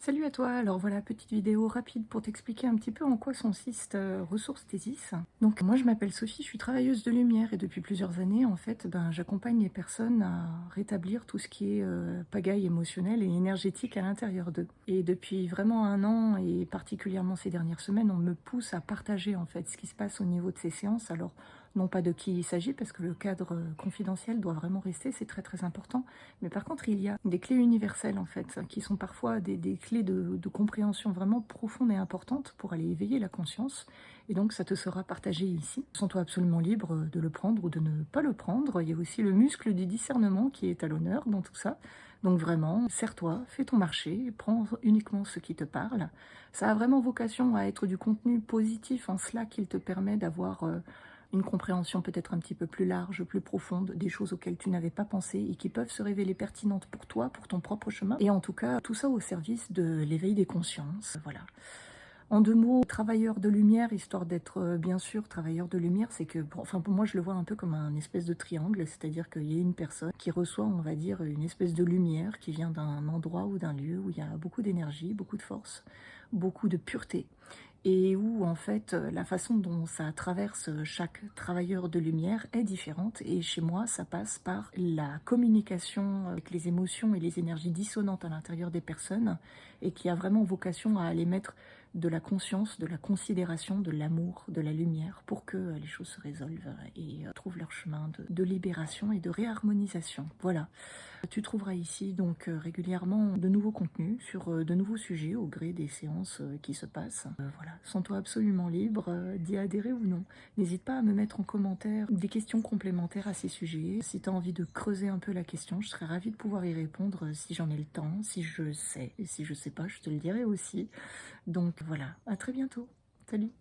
Salut à toi, alors voilà, petite vidéo rapide pour t'expliquer un petit peu en quoi consiste Ressources Thésis. Donc moi je m'appelle Sophie, je suis travailleuse de lumière et depuis plusieurs années en fait j'accompagne les personnes à rétablir tout ce qui est pagaille émotionnelle et énergétique à l'intérieur d'eux. Et depuis vraiment un an et particulièrement ces dernières semaines, on me pousse à partager en fait ce qui se passe au niveau de ces séances. Alors non pas de qui il s'agit parce que le cadre confidentiel doit vraiment rester, c'est très très important. Mais par contre, il y a des clés universelles en fait, qui sont parfois des clés de compréhension vraiment profondes et importantes pour aller éveiller la conscience. Et donc, ça te sera partagé ici. Sens-toi absolument libre de le prendre ou de ne pas le prendre. Il y a aussi le muscle du discernement qui est à l'honneur dans tout ça. Donc vraiment, serre-toi, fais ton marché, prends uniquement ce qui te parle. Ça a vraiment vocation à être du contenu positif en cela qu'il te permet d'avoir une compréhension peut-être un petit peu plus large, plus profonde, des choses auxquelles tu n'avais pas pensé et qui peuvent se révéler pertinentes pour toi, pour ton propre chemin. Et en tout cas, tout ça au service de l'éveil des consciences. Voilà. En deux mots, travailleur de lumière, histoire d'être bien sûr travailleur de lumière, c'est que, enfin pour moi je le vois un peu comme un espèce de triangle, c'est-à-dire qu'il y a une personne qui reçoit, on va dire, une espèce de lumière qui vient d'un endroit ou d'un lieu où il y a beaucoup d'énergie, beaucoup de force, beaucoup de pureté. Et où en fait la façon dont ça traverse chaque travailleur de lumière est différente. Et chez moi, ça passe par la communication avec les émotions et les énergies dissonantes à l'intérieur des personnes et qui a vraiment vocation à aller mettre de la conscience, de la considération, de l'amour, de la lumière pour que les choses se résolvent et trouvent leur chemin de libération et de réharmonisation. Voilà. Tu trouveras ici donc régulièrement de nouveaux contenus sur de nouveaux sujets au gré des séances qui se passent. Voilà, sens-toi absolument libre d'y adhérer ou non. N'hésite pas à me mettre en commentaire des questions complémentaires à ces sujets. Si tu as envie de creuser un peu la question, je serais ravie de pouvoir y répondre si j'en ai le temps, si je sais. Et si je sais pas, je te le dirai aussi. Donc voilà, à très bientôt. Salut!